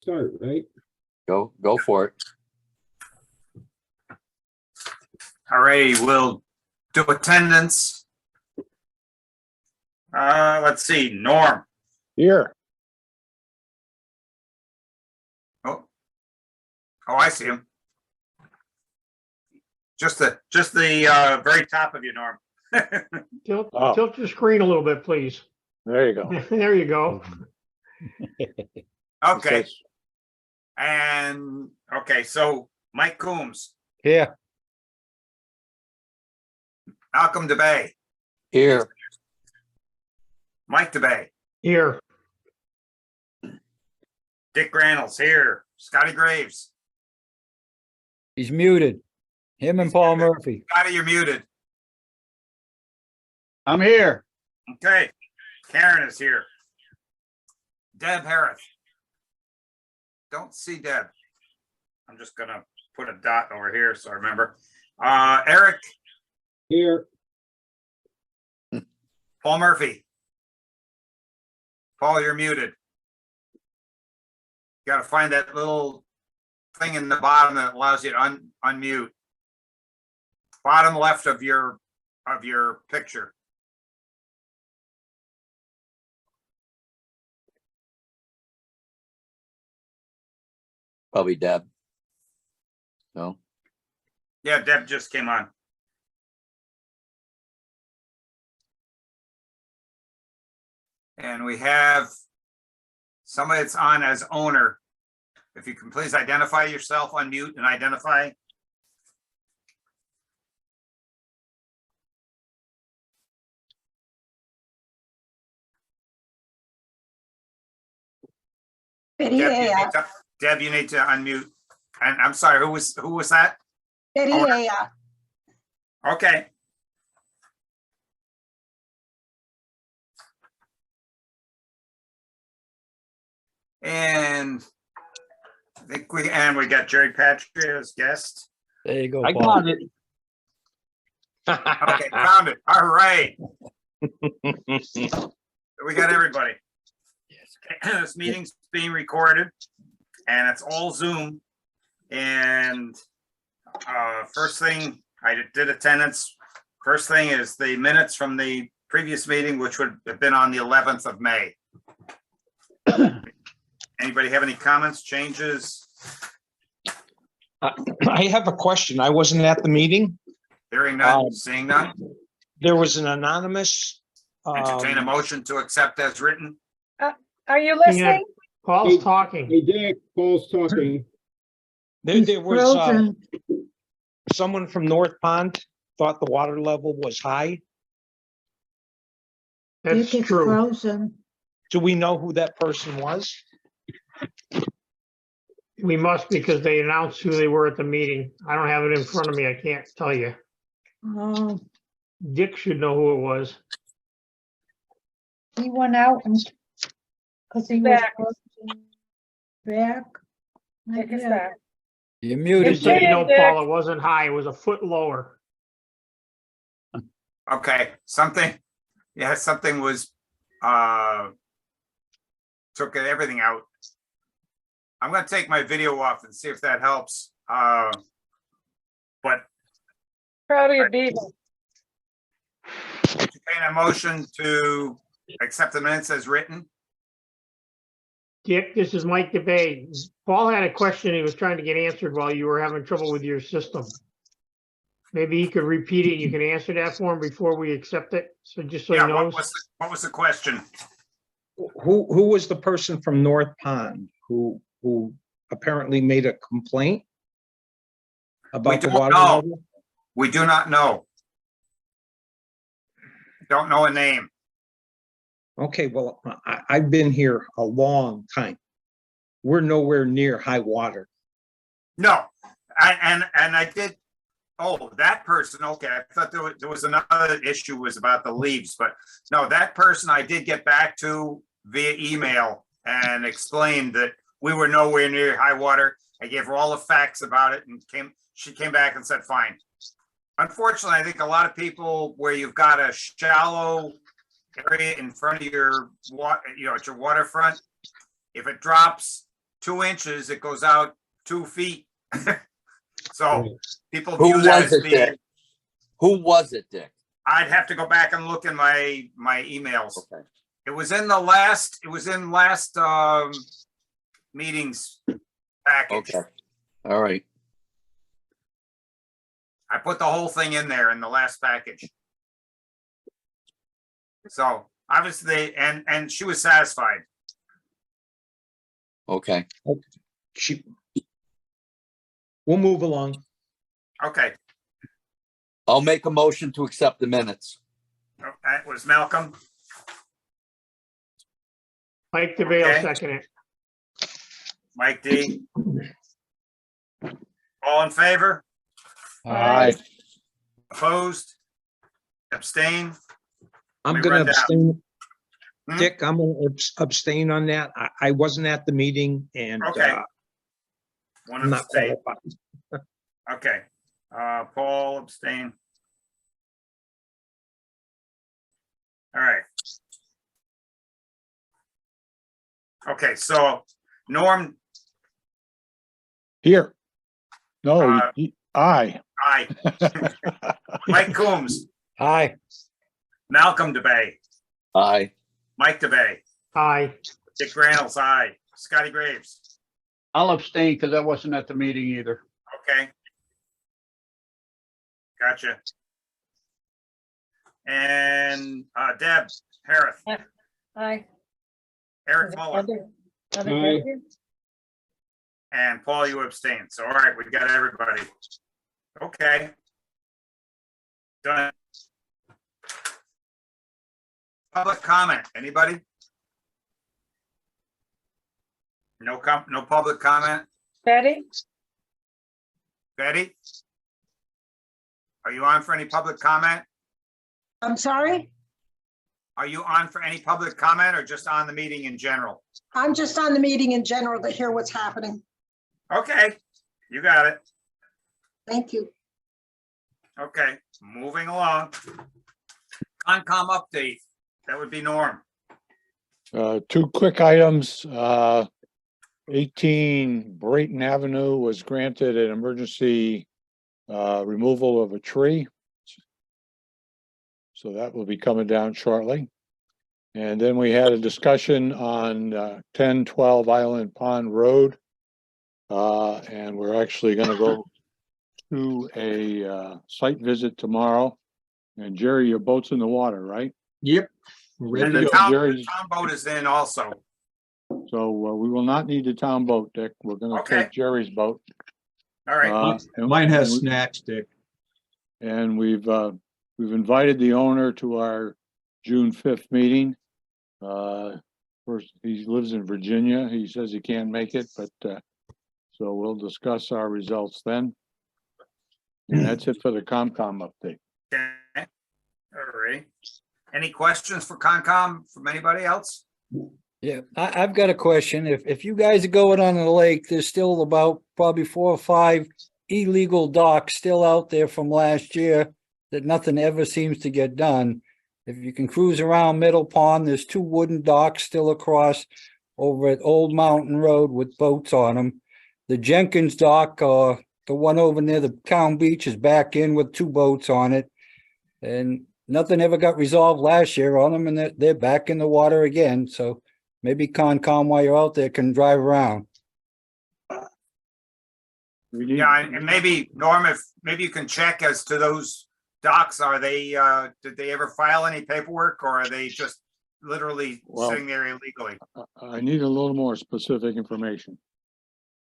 start, right? Go for it. All right, we'll do attendance. Let's see, Norm. Here. Oh, I see him. Just the very top of you, Norm. Tilt, Oh. tilt your screen a little bit, please. There you go. There you go. Okay, and, okay, so Mike Coombs, Here. Malcolm DeBay, Here, Mike DeBay, Here, Dick Granels here, Scotty Graves. He's muted. Him and Paul Murphy. Scotty, you're muted. I'm here. Okay, Karen is here. Deb Harris. Don't see Deb. I'm just gonna put a dot over here so I remember. Eric, Here, Paul Murphy. Paul, you're muted. You gotta find that little thing in the bottom that allows you to unmute. Bottom left of your picture. probably Deb. No, Yeah, Deb just came on. And we have somebody that's on as owner. If you can please identify yourself, unmute and identify. Deb, Deb, you need to unmute. And I'm sorry, who was that? Pereira. Okay. And I think we got Jerry Patrick as guest. There you go, I Paul. got it. Okay, found it. All right. We got everybody. This meeting's being recorded and it's all Zoom. And first thing, I did attendance. First thing is the minutes from the previous meeting, which would have been on the 11th of May. Anybody have any comments, changes? I have a question. I wasn't at the meeting. Hearing none, seeing none? There was an anonymous. Entertain a motion to accept as written. Are you Yeah. listening? Paul's talking. hey Dick, Paul's talking. There was Frozen. someone from North Pond thought the water level was high. That's Dick is true. frozen. Do we know who that person was? We must because they announced who they were at the meeting. I don't have it in front of me. I can't tell you. Oh, Dick should know who it was. he went out and, because he was Back. frozen. Back. Dick is Yeah. back. You're Just muted. so you Dick. know, Paul, it wasn't high. It was a foot lower. Okay, something was, took everything out. I'm gonna take my video off and see if that helps. But Probably a beaver. entertain a motion to accept the minutes as written. Dick, this is Mike DeBay. Paul had a question he was trying to get answered while you were having trouble with your system. Maybe he could repeat it. You can answer that for him before we accept it. So just so he Yeah, knows. what was the question? Who was the person from North Pond who apparently made a complaint about the don't water know. level? We do not know. Don't know a name. Okay, well, I've been here a long time. We're nowhere near high water. No, and I did. Oh, that person. Okay, I thought there was another issue was about the leaves, but no, that person I did get back to via email and explained that we were nowhere near high water. I gave her all the facts about it and she came back and said, fine. Unfortunately, I think a lot of people where you've got a shallow area in front of your water, at your waterfront, if it drops, 2 inches, it goes out 2 feet. So Right. people Who view that was as it, being, Dick? Who was it, Dick? I'd have to go back and look in my emails. Okay. It was in last meetings package. Okay. All right. I put the whole thing in there in the last package. So obviously, and she was satisfied. Okay. She. We'll move along. Okay, I'll make a motion to accept the minutes. that was Malcolm. Mike DeVale, Okay. second it. Mike D. All in favor? Aye. Opposed? Abstain? I'm me gonna run down. abstain. Hmm? Dick, I'm gonna abstain on that. I wasn't at the meeting and Okay. One I'm not abstain. qualified. Okay, Paul abstain. All right. Okay, so Norm, Here. No, Uh, aye. aye. Mike Coombs, Aye. Malcolm DeBay, Aye. Mike DeBay, Aye. Dick Reynolds, aye. Scotty Graves, I'll abstain because I wasn't at the meeting either. okay. Gotcha. And Deb Harris, Aye. Eric Muller, Aye. and Paul, you abstain. So, all right, we got everybody. Okay. Done. Public comment, anybody? No public comment? Betty? Betty? Are you on for any public comment? I'm sorry? Are you on for any public comment or just on the meeting in general? I'm just on the meeting in general to hear what's happening. Okay, you got it. Thank you. Okay, moving along. Concom update, that would be Norm. Two quick items. 18 Brayton Avenue was granted an emergency removal of a tree. So that will be coming down shortly. And then we had a discussion on 1012 Island Pond Road. And we're actually gonna go to a site visit tomorrow. And Jerry, your boat's in the water, right? Yep. And Ready the to go. town Jerry's- boat is in also. So we will not need the town boat, Dick. We're gonna Okay. take Jerry's boat. All right, Mine has snacks, Dick. And we've invited the owner to our June 5th meeting. First, he lives in Virginia. He says he can't make it, but so we'll discuss our results then. And that's it for the Comcom update. okay. All right. Any questions for Concom from anybody else? Yeah, I've got a question. If you guys are going on the lake, there's still about probably 4 or 5 illegal docks still out there from last year that nothing ever seems to get done. If you can cruise around Middle Pond, there's 2 wooden docks still across over at Old Mountain Road with boats on them. The Jenkins dock, the one over near the town beach, is back in with 2 boats on it. And nothing ever got resolved last year on them, and they're back in the water again. So maybe Concom, while you're out there, can drive around. We need- Yeah, and maybe Norm, if maybe you can check as to those docks, are they, did they ever file any paperwork or are they just literally Well- sitting there illegally? I need a little more specific information.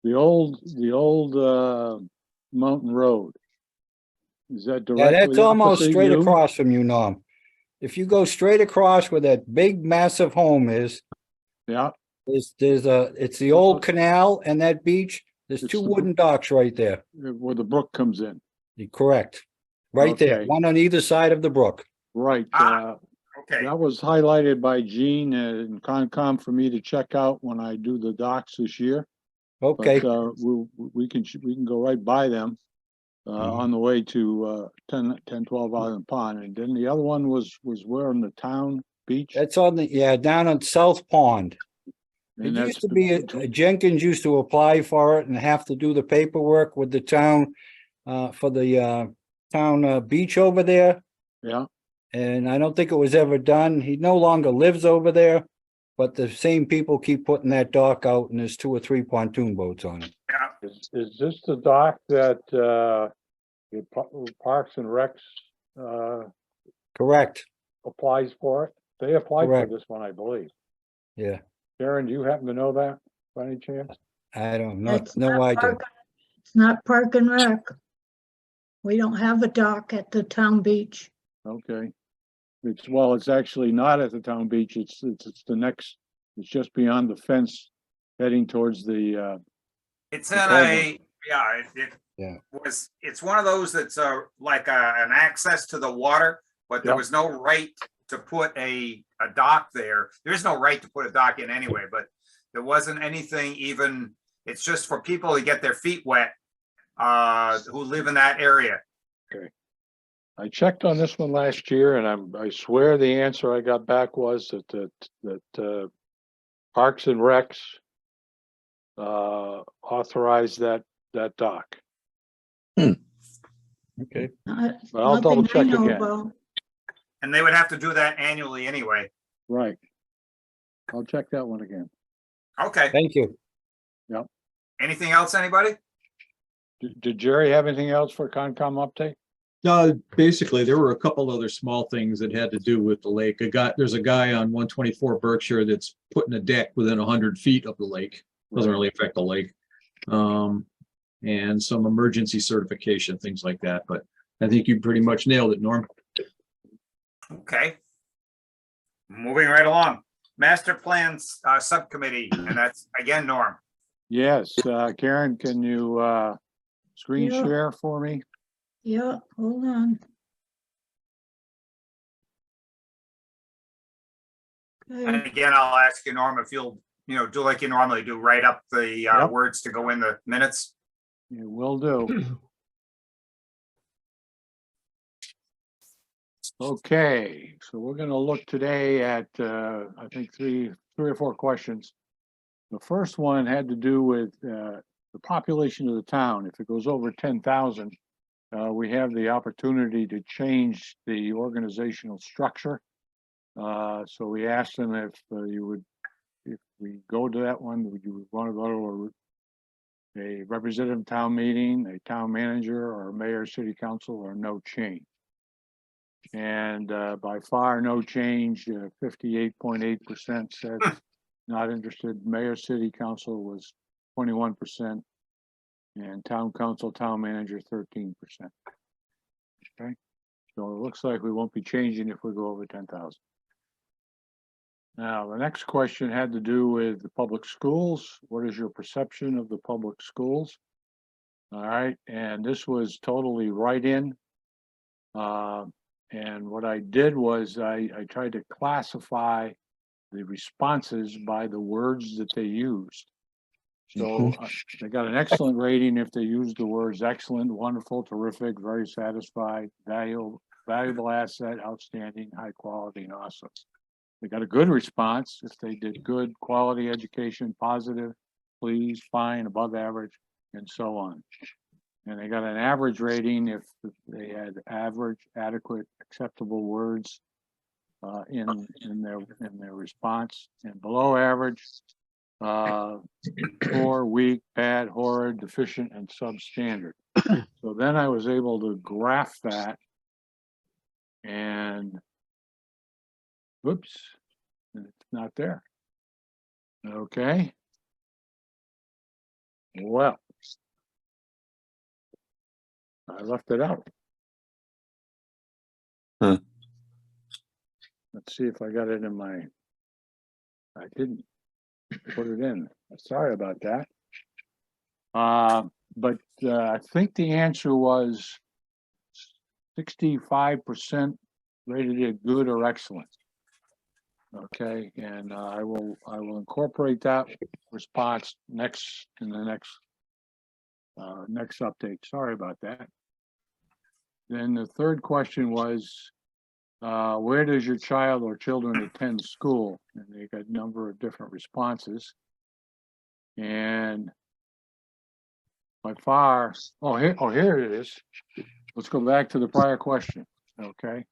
The old Mountain Road. Is that Yeah, directly that's almost opposite straight you? across from you, Norm. If you go straight across where that big massive home is, Yeah, it's the old canal and that beach. There's It's 2 the- wooden docks right there. where the brook comes in. You're correct. Right there, Okay. one on either side of the brook. Right. Okay, That was highlighted by Gene and Concom for me to check out when I do the docks this year. Okay, But we can go right by them on the way to 1012 Island Pond. And then the other one was where on the town beach? that's on the, yeah, down on South Pond. It And that's used to be, Jenkins used to apply for it and have to do the paperwork with the town, for the, town, beach over there. Yeah, And I don't think it was ever done. He no longer lives over there. But the same people keep putting that dock out and there's 2 or 3 pontoon boats on it. Yeah, is this the dock that, the Parks and Recs, Correct, applies for it? They applied for Correct. this one, I believe. yeah. Karen, do you happen to know that by any chance? I don't know, It's no not idea. It's not Park and Rec. We don't have a dock at the town beach. Okay. It's actually not at the town beach. It's the next, it's just beyond the fence heading towards the, it's in October. Yeah. it's one of those that's like an access to the water, but there Yep. was no right to put a dock there. There is no right to put a dock in anyway, but there wasn't anything even, it's just for people to get their feet wet who live in that area. I checked on this one last year and I swear the answer I got back was that Parks and Recs authorized that dock. Okay, Not- But I'll double nothing I check know again. about. And they would have to do that annually anyway. Right. I'll check that one again. Okay, thank you. anything else, anybody? Did Jerry have anything else for Concom update? Basically, there were a couple other small things that had to do with the lake. There's a guy on 124 Berkshire that's putting a deck within 100 feet of the lake. Doesn't really affect the lake. And some emergency certification, things like that. But I think you pretty much nailed it, Norm. Okay. Moving right along. Master Plans Subcommittee, and that's again, Norm. Yes, Karen, can you screen Yeah. share for me? Yeah, hold on. And Okay, again, I'll ask you, Norm, if you'll, do like you normally do, write up the Yep. words to go in the minutes. You will do. Okay, so we're gonna look today at, I think three or four questions. The first one had to do with, the population of the town. If it goes over 10,000, we have the opportunity to change the organizational structure. So we asked them if if we go to that one, would you want to go to a representative town meeting, a town manager, or mayor, city council, or no change? And by far, no change, 58.8% said not interested. Mayor, city council was 21%. And town council, town manager, 13%. Okay, so it looks like we won't be changing if we go over 10,000. Now, the next question had to do with the public schools. What is your perception of the public schools? All right, and this was totally write-in. And what I did was I tried to classify the responses by the words that they used. So they got an excellent rating if they used the words excellent, wonderful, terrific, very satisfied, valuable asset, outstanding, high quality, and awesome. They got a good response if they did good, quality education, positive, pleased, fine, above average, and so on. And they got an average rating if they had average, adequate, acceptable words in their response, and below average, poor, weak, bad, horrid, deficient, and substandard. So then I was able to graph that, and whoops, it's not there. Okay. Well, I left it out. Huh. Let's see if I got it in my, I didn't put it in. Sorry about that. But I think the answer was 65% rated it good or excellent. Okay, and I will incorporate that response in the next update. Sorry about that. Then the third question was, where does your child or children attend school? And they got a number of different responses. And by far, here it is. Let's go back to the prior question, okay?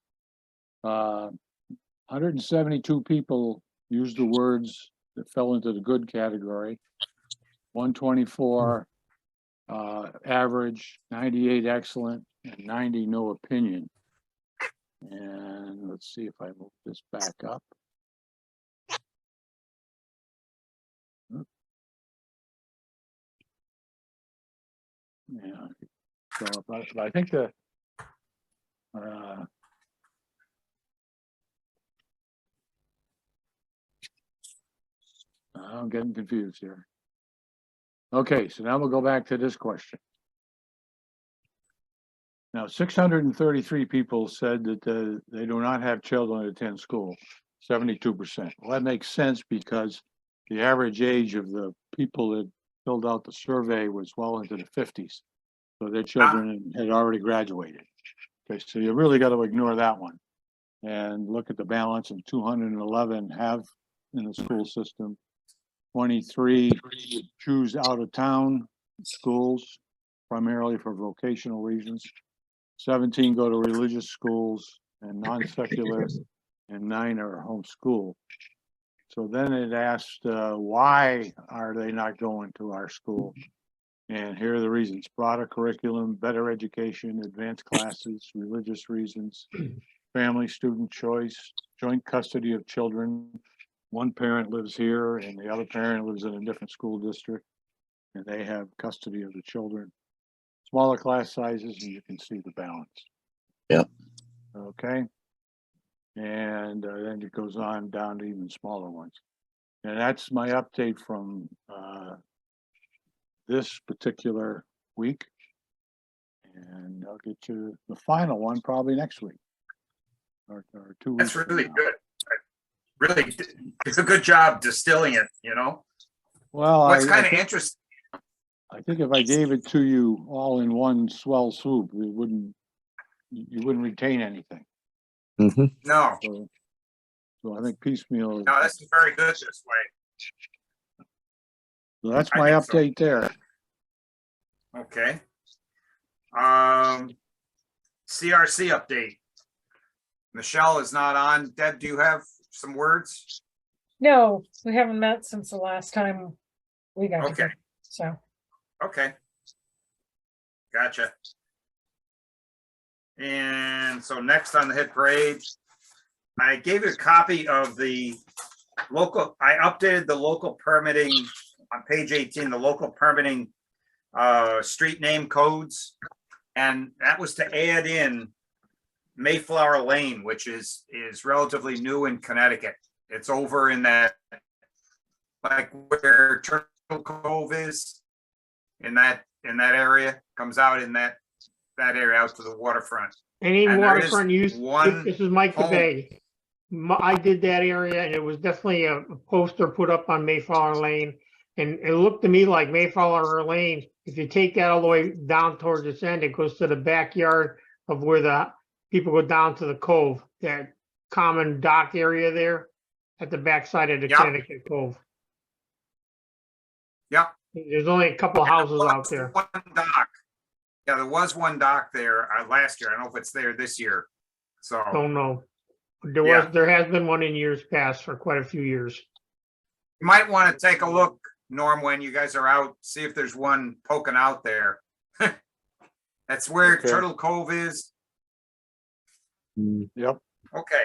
172 people used the words that fell into the good category. 124 average, 98 excellent, and 90 no opinion. And let's see if I move this back up. Yeah, so but I think the I'm getting confused here. Okay, so now we'll go back to this question. Now, 633 people said that they do not have children that attend school, 72%. Well, that makes sense because the average age of the people that filled out the survey was well into the 50s. So their children had already graduated. Okay, so you really got to ignore that one and look at the balance of 211 have in the school system. 23 choose out of town schools, primarily for vocational reasons. 17 go to religious schools and non-secular, and 9 are homeschool. So then it asked, why are they not going to our school? And here are the reasons: broader curriculum, better education, advanced classes, religious reasons, family, student choice, joint custody of children. One parent lives here and the other parent lives in a different school district, and they have custody of the children. Smaller class sizes, and you can see the balance. Yep. Okay. And then it goes on down to even smaller ones. And that's my update from this particular week. And I'll get you the final one probably next week. Or 2 weeks. That's really from now. good. Really, it's a good job distilling it, you know? Well, What's I kind of think- interesting, I think if I gave it to you all in one swell swoop, you wouldn't retain anything. no, So I think piecemeal. no, this is very good this way. So that's I my think so. update there. Okay. CRC update. Michelle is not on. Deb, do you have some words? No, we haven't met since the last time we got Okay. together, so. Okay. Gotcha. And so next on the hit parade, I gave you a copy of the local, I updated the local permitting on page 18, the local permitting street name codes. And that was to add in Mayflower Lane, which is relatively new in Connecticut. It's over in that, like where Turtle Cove is, in that area, comes out in that area out to the waterfront. Any And there is waterfront use, one this is Mike home. DeBay. I did that area and it was definitely a poster put up on Mayflower Lane. And it looked to me like Mayflower Lane, if you take that all the way down towards its end, it goes to the backyard of where the people go down to the cove, that common dock area there at the backside of the Yep. Connecticut Cove. Yep. There's only a couple of houses out there. One dock. Yeah, there was one dock there last year. I don't know if it's there this year. So, Don't know. Yeah. There has been one in years past for quite a few years. you might want to take a look, Norm, when you guys are out, see if there's one poking out there. That's where Okay. Turtle Cove is. Yep. Okay.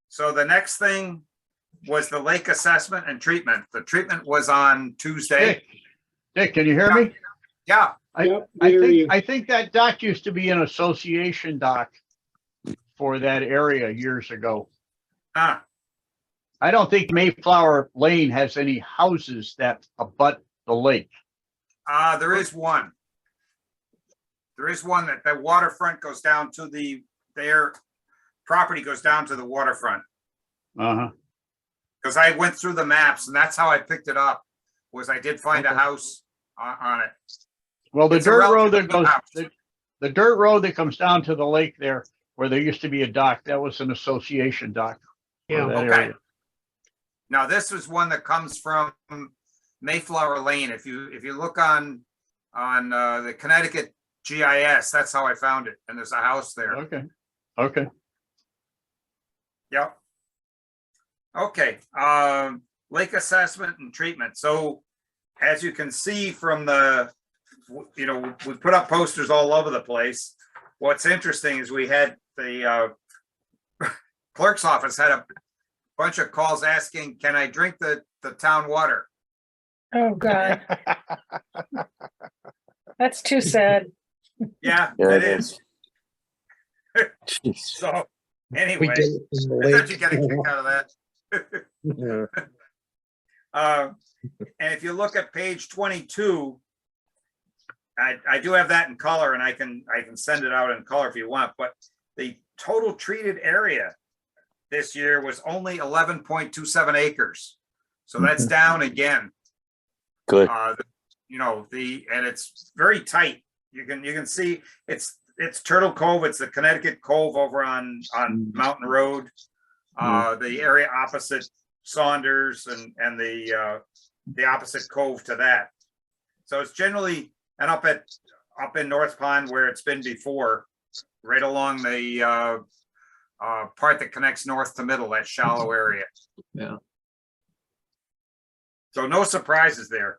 So the next thing was the lake assessment and treatment. The treatment was on Tuesday. Dick, can you hear me? Yeah, Yep, we hear you. I think that dock used to be an association dock for that area years ago. huh, I don't think Mayflower Lane has any houses that abut the lake. there is one. There is one that the waterfront goes down to their property goes down to the waterfront. Uh-huh. Because I went through the maps and that's how I picked it up, was I did find a Okay. house on it. Well, the It's a dirt road that relatively goes, new house. the dirt road that comes down to the lake there, where there used to be a dock, that was an association dock. for Yeah. that Okay. area. Now, this was one that comes from Mayflower Lane. If you look on the Connecticut GIS, that's how I found it. And there's a house there. Okay, okay. Yep. Okay, lake assessment and treatment. So as you can see from the, we put up posters all over the place. What's interesting is we had the clerk's office had a bunch of calls asking, can I drink the town water? Oh, God. That's too sad. Yeah, Yeah, it it is. Jeez. So We anyway, did it in the I thought lake. you got a kick out of that. Yeah. And if you look at page 22, I do have that in color, and I can send it out in color if you want, but the total treated area this year was only 11.27 acres. So that's down again. Good. And it's very tight. You can see it's Turtle Cove. It's the Connecticut Cove over on Mountain Road. The area opposite Saunders and the opposite cove to that. So it's generally, and up in North Pond where it's been before, right along the part that connects north to middle, that shallow area. Yeah. So no surprises there.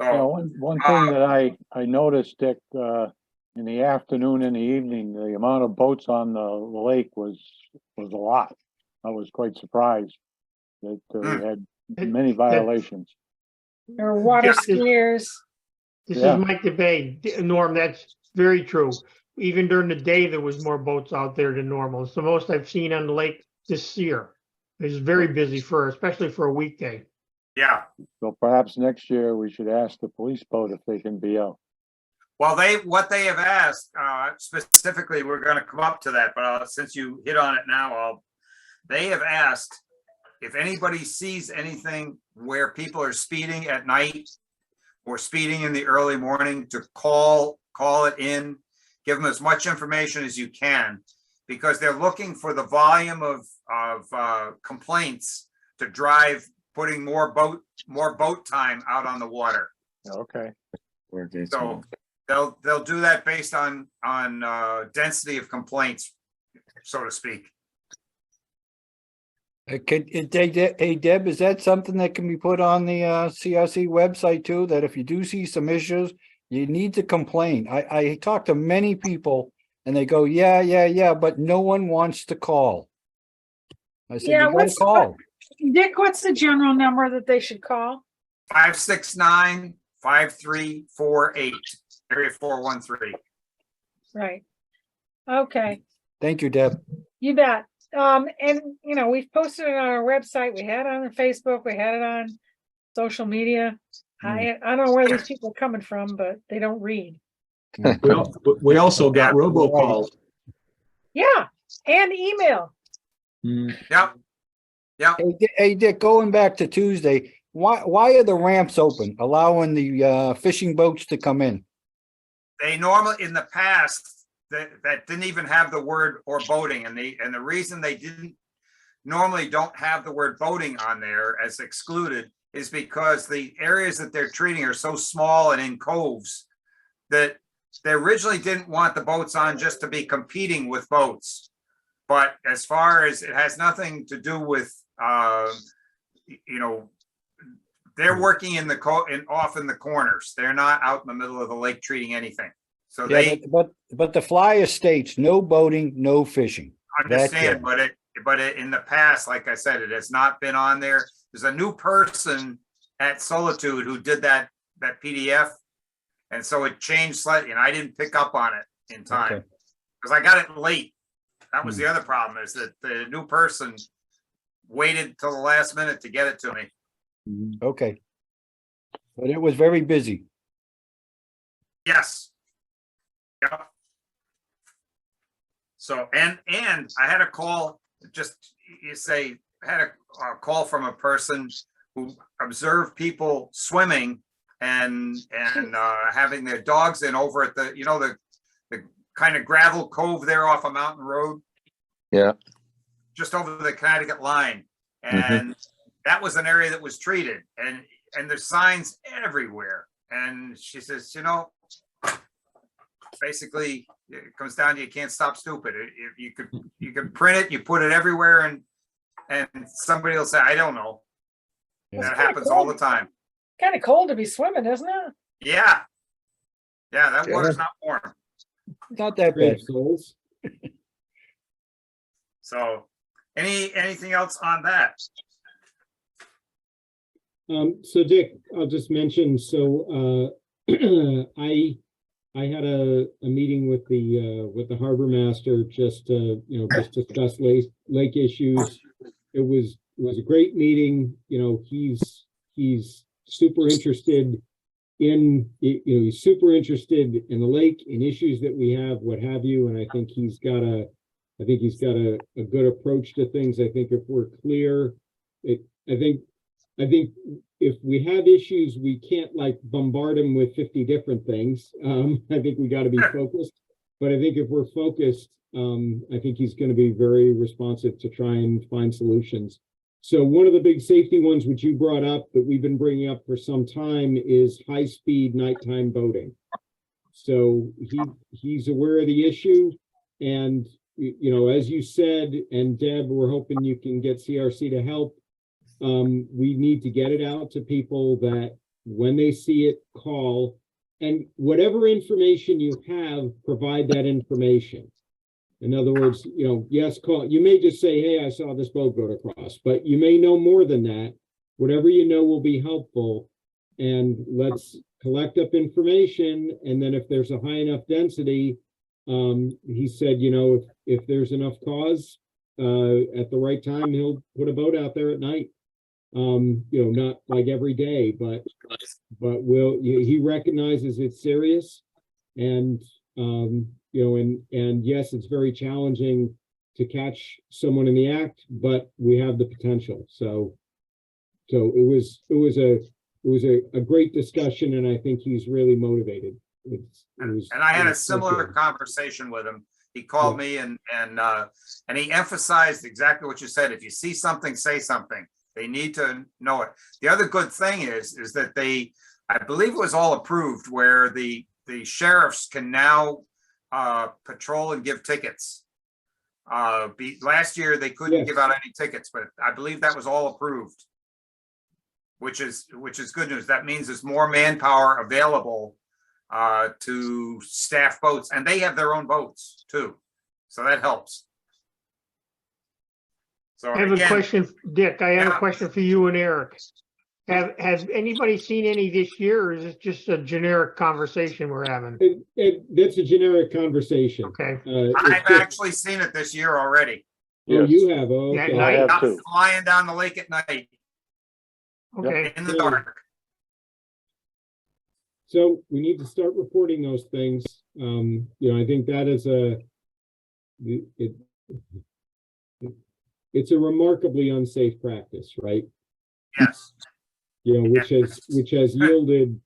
Yeah, So one thing that I noticed, Dick, in the afternoon and the evening, the amount of boats on the lake was a lot. I was quite surprised that we had many violations. Or water Yes, it- skiers. This Yeah. is Mike DeBay. Norm, that's very true. Even during the day, there was more boats out there than normal. It's the most I've seen on the lake this year. It was very busy especially for a weekday. yeah, So perhaps next year we should ask the police boat if they can be out. well, what they have asked specifically, we're going to come up to that, but since you hit on it now, they have asked if anybody sees anything where people are speeding at night or speeding in the early morning to call it in, give them as much information as you can, because they're looking for the volume of complaints to drive, putting more boat time out on the water. Okay. So they'll do that based on density of complaints, so to speak. Hey, Deb, is that something that can be put on the CRC website too? That if you do see some issues, you need to complain. I talk to many people and they go, yeah, but no one wants to call. I said, Yeah, you gotta call. Dick, what's the general number that they should call? 569-5348, area 413. Right. Okay, Thank you, Deb. you bet. And we've posted it on our website. We had it on Facebook. We had it on social media. I don't know where these people are coming from, but they don't read. We also got robocalls. Yeah, and email. Yep. Hey, Dick, going back to Tuesday, why are the ramps open, allowing the fishing boats to come in? They normally, in the past, that didn't even have the word or boating, and the reason they don't have the word boating on there as excluded is because the areas that they're treating are so small and in coves that they originally didn't want the boats on just to be competing with boats. But as far as it has nothing to do with, they're working off in the corners. They're not out in the middle of the lake treating anything. So Yeah, but the flyer states no boating, no fishing. understand, but in the past, like I said, it has not been on there. There's a new person at Solitude who did that PDF. And so it changed slightly, and I didn't pick up on it in time Okay. because I got it late. That was the other problem, is that the new person waited till the last minute to get it to me. Okay. But it was very busy. Yes. Yep. So, and I had a call, I had a call from a person who observed people swimming and having their dogs in over at the kind of gravel cove there off a mountain road. Yeah. Just over the Connecticut line. And that was an area that was treated, and there's signs everywhere. And she says, you know, basically it comes down to you can't stop stupid. If you could print it, you put it everywhere, and somebody will say, I don't know. That happens all the time. Kind of cold to be swimming, isn't it? Yeah. Yeah, that water's not warm. Not that bad. Great souls. So anything else on that? So Dick, I'll just mention, so, I had a meeting with the harbor master, just to, just discuss lake issues. It was a great meeting. He's super interested in, he's super interested in the lake, in issues that we have, what have you. And I think he's got a good approach to things. I think if we're clear, I think if we have issues, we can't like bombard them with 50 different things. I think we got to be focused, but I think if we're focused, I think he's going to be very responsive to try and find solutions. So one of the big safety ones, which you brought up, that we've been bringing up for some time, is high-speed nighttime boating. So he's aware of the issue, and as you said, and Deb, we're hoping you can get CRC to help. We need to get it out to people that when they see it, call, and whatever information you have, provide that information. In other words, yes, call. You may just say, hey, I saw this boat go across, but you may know more than that. Whatever you know will be helpful, and let's collect up information. And then if there's a high enough density, he said, if there's enough cause at the right time, he'll put a boat out there at night. Not like every day, but he recognizes it's serious, and and yes, it's very challenging to catch someone in the act, but we have the potential. So it was a great discussion, and I think he's really motivated. And I had a similar conversation with him. He called me and he emphasized exactly what you said. If you see something, say something. They need to know it. The other good thing is that I believe it was all approved, where the sheriffs can now patrol and give tickets. Last year they couldn't give out any tickets, but I believe that was all approved, which is good news. That means there's more manpower available to staff boats, and they have their own boats too, so that helps. So I have a question, Dick. I have a question for you and Eric. Has anybody seen any this year, or is it just a generic conversation we're having? That's a generic conversation. Okay. I've actually seen it this year already. Oh, you have. Oh, Yeah, okay. I have I'm flying down the lake at night Okay. in the dark. So we need to start reporting those things. I think that is it's a remarkably unsafe practice, right? Yes. Which has yielded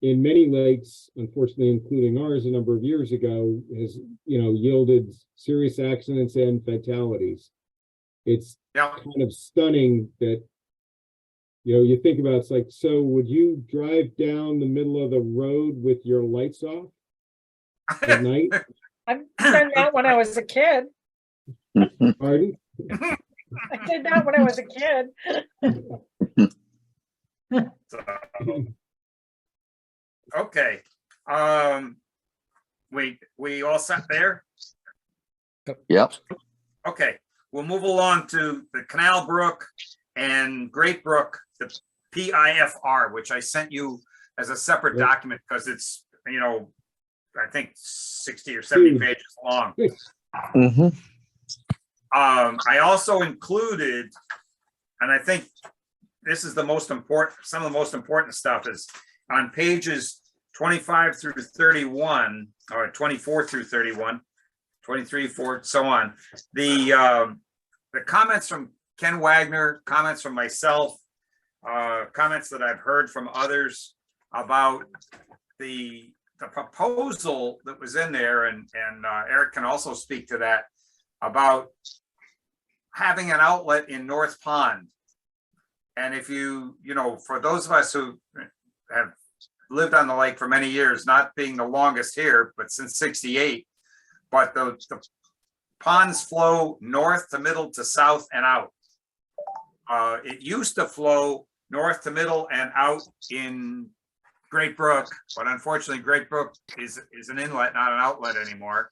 in many lakes, unfortunately, including ours a number of years ago, has, yielded serious accidents and fatalities. It's kind of stunning that, you think about, it's like, so would you drive down the middle of the road with your lights off at night? I've done that when I was a kid. Pardon? I did that when I was a kid. Okay. We all set there? Yep. Okay, we'll move along to the Canal Brook and Great Brook, the PIFR, which I sent you as a separate document because it's, I think 60 or 70 pages long. I also included, and I think this is the most important, some of the most important stuff is on pages 25 through 31, or 24 through 31, 23, 4, so on. The comments from Ken Wagner, comments from myself, comments that I've heard from others about the proposal that was in there, and Eric can also speak to that, about having an outlet in North Pond. And if for those of us who have lived on the lake for many years, not being the longest here, but since 68, but the ponds flow north to middle to south and out. It used to flow north to middle and out in Great Brook, but unfortunately Great Brook is an inlet, not an outlet anymore.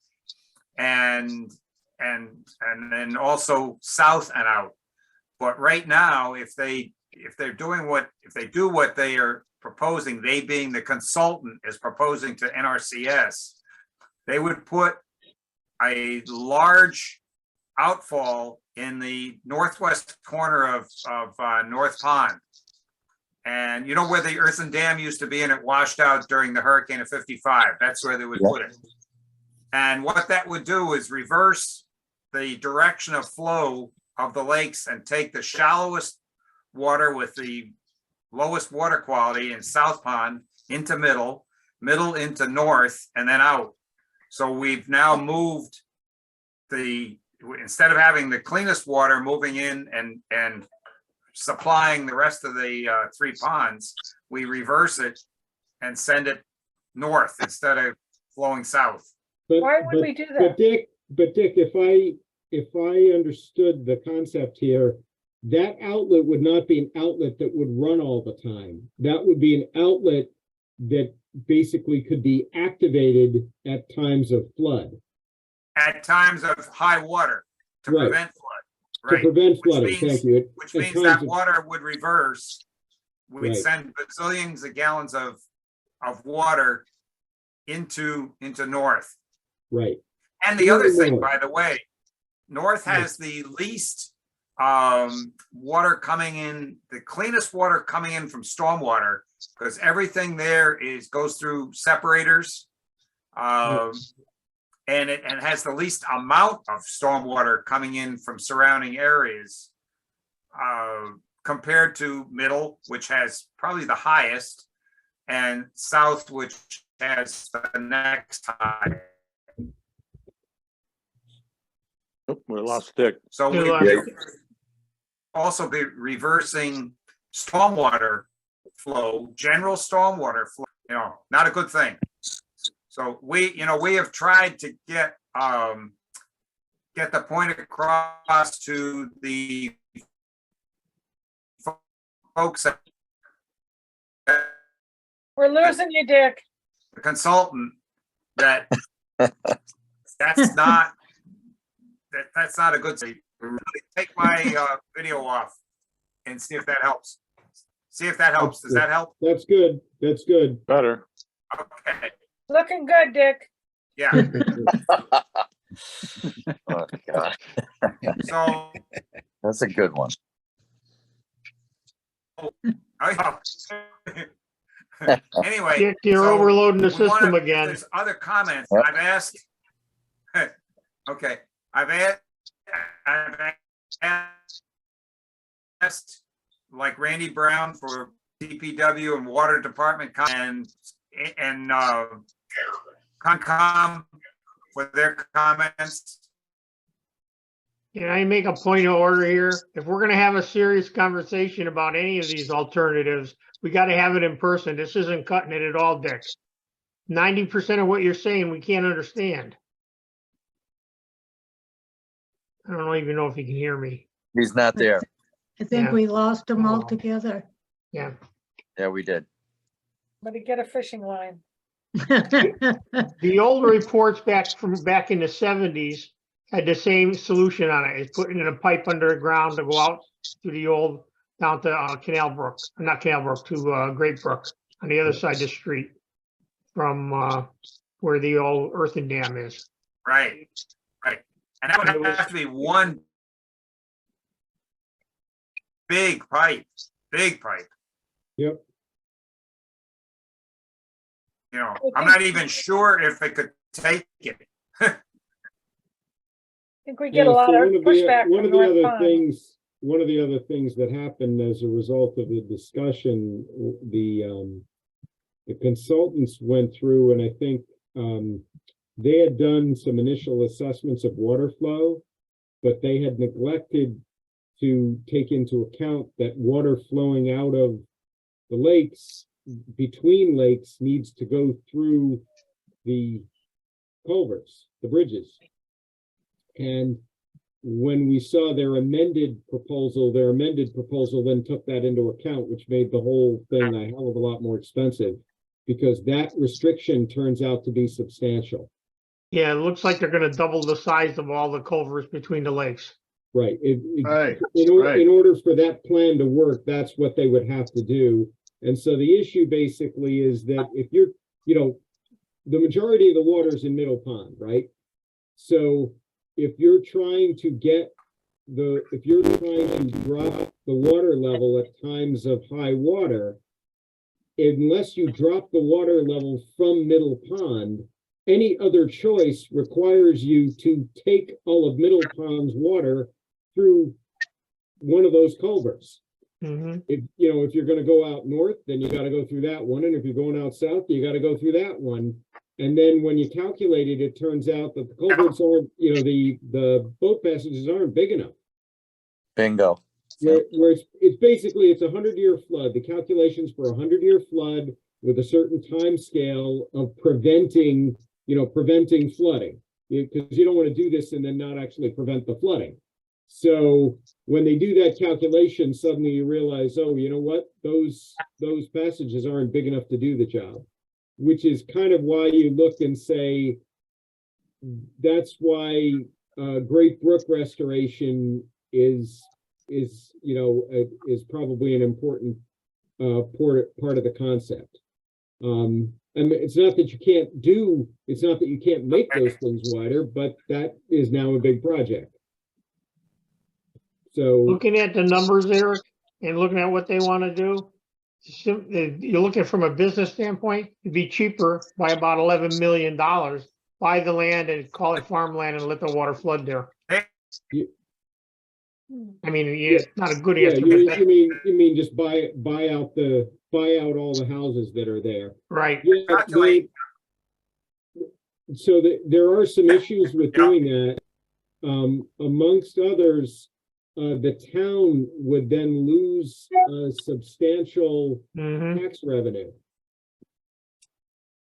And then also south and out. But right now, if they do what they are proposing, they being the consultant is proposing to NRCS, they would put a large outfall in the northwest corner of North Pond. And you know where the earthen dam used to be and it washed out during the hurricane of 55? That's where they would put it. And what that would do is reverse the direction of flow of the lakes and take the shallowest water with the lowest water quality in South Pond into middle into north, and then out. So we've now moved instead of having the cleanest water moving in and supplying the rest of the 3 ponds, we reverse it and send it north instead of flowing south. Why would we do that? But Dick, if I understood the concept here, that outlet would not be an outlet that would run all the time. That would be an outlet that basically could be activated at times of flood. At times of high water to Right. prevent flood. To prevent flooding, thank you. Which At means times that of- water would reverse. We'd Right. send bazillions of gallons of water into north. Right. And the other thing, North. by the way, north has the least water coming in, the cleanest water coming in from stormwater, because everything there goes through separators. And it has the least amount of stormwater coming in from surrounding areas compared to middle, which has probably the highest, and south, which has the next high. Oop, we lost Dick. So we Yeah. also be reversing stormwater flow, general stormwater flow, not a good thing. So we have tried to get the point across to the folks at We're losing you, Dick. the consultant that that's not a good thing. Take my video off and see if that helps. See if that helps. Does that help? That's good. That's good. Better. Okay. Looking good, Dick. Yeah. Oh, God. So. That's a good one. Anyway. Dick, you're so overloading the we wanna- system if again. There's other comments. Yep. I've asked. Okay, I've asked like Randy Brown for DPW and Water Department and Concom for their comments. Can I make a point of order here? If we're gonna have a serious conversation about any of these alternatives, we gotta have it in person. This isn't cutting it at all, Dick. 90% of what you're saying, we can't understand. I don't even know if you can hear me. He's not there. I think Yeah. we lost them Oh. altogether. Yeah. Yeah, we did. But to get a fishing line. The old reports back in the 70s had the same solution on it. It's putting in a pipe under the ground to go out to the old, down to Canal Brook, not Canal Brook, to Great Brook on the other side of the street from where the old earthen dam is. Right. And that would have to be one big pipe. Yep. I'm not even sure if it could take it. I think we get a Yeah, lot so of pushback one from of the North other Pond. things, one of the other things that happened as a result of the discussion, the consultants went through, and I think they had done some initial assessments of water flow. but they had neglected to take into account that water flowing out of the lakes, between lakes, needs to go through the culverts, the bridges. And when we saw their amended proposal then took that into account, which made the whole thing a hell of a lot more expensive, because that restriction turns out to be substantial. Yeah, it looks like they're gonna double the size of all the culverts between the lakes. Right. Right, In order for that plan to work, that's what they would have to do. And so the issue basically is that if you're, the majority of the water is in Middle Pond, right? So if you're trying to drop the water level at times of high water, unless you drop the water level from Middle Pond, any other choice requires you to take all of Middle Pond's water through one of those culverts. Mhm. If you're going to go out north, then you got to go through that one. And if you're going out south, you got to go through that one. And then when you calculate it, it turns out that the culverts aren't, the boat passages aren't big enough. Bingo. Where it's basically, it's 100-year flood. The calculations for a 100-year flood with a certain time scale of preventing flooding, because you don't want to do this and then not actually prevent the flooding. So when they do that calculation, suddenly you realize, oh, you know what? Those passages aren't big enough to do the job, which is kind of why you look and say, that's why Great Brook restoration is probably an important part of the concept. And it's not that you can't make those things wider, but that is now a big project. So Looking at the numbers, Eric, and looking at what they want to do, you're looking from a business standpoint, it'd be cheaper by about $11 million. Buy the land and call it farmland and let the water flood there. I mean, it's not a good answer. but you mean just buy out all the houses that are there. Right. Yeah, so there are some issues with doing that. Amongst others, the town would then lose substantial tax revenue.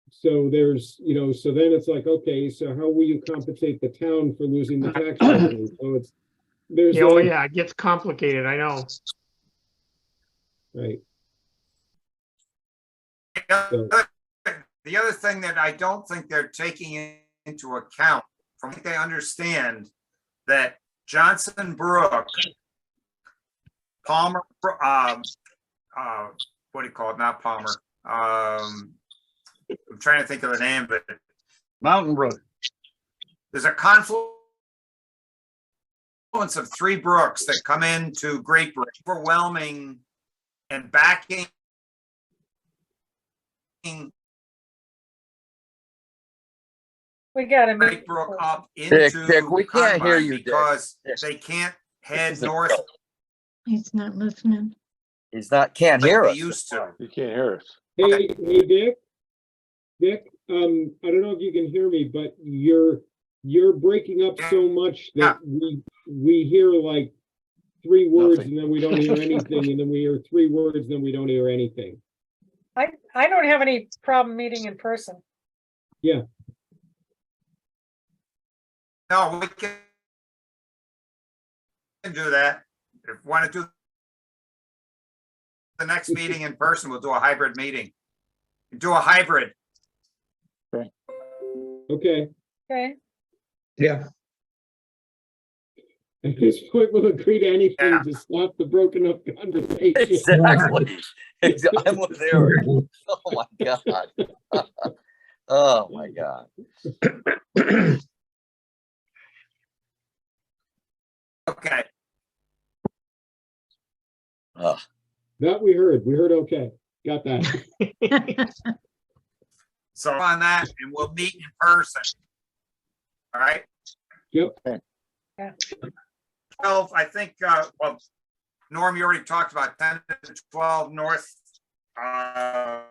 So so then it's like, okay, so how will you compensate the town for losing the tax revenue? So it gets complicated, I know. Right. The other thing that I don't think they're taking into account, from what they understand, that Johnson Brook, Palmer, what do you call it? Not Palmer. I'm trying to think of the name of it. Mountain Brook. There's a confluence of three brooks that come into Great Brook, overwhelming and backing We got him. Great Brook up into Dick, we can't hear Conline you, Dick. because they can't head north He's not listening. Can't like hear they us. used to. You can't hear us. Hey, Dick. Dick, I don't know if you can hear me, but you're breaking up so much that we hear like 3 words Nothing. and then we don't hear anything, and then we hear 3 words and then we don't hear anything. I don't have any problem meeting in person. No, we can do that. If we want to do the next meeting in person, we'll do a hybrid meeting. Do a hybrid. Okay. Okay. Yeah, At this point, we'll agree to anything to stop the broken up conversation. Exactly. I'm with Eric. Oh my God. Oh my God. Okay. Ugh. That we heard okay. Got that. So on that, and we'll meet in person. All right. Yep. 12, I think, well, Norm, you already talked about 10 to 12 North Island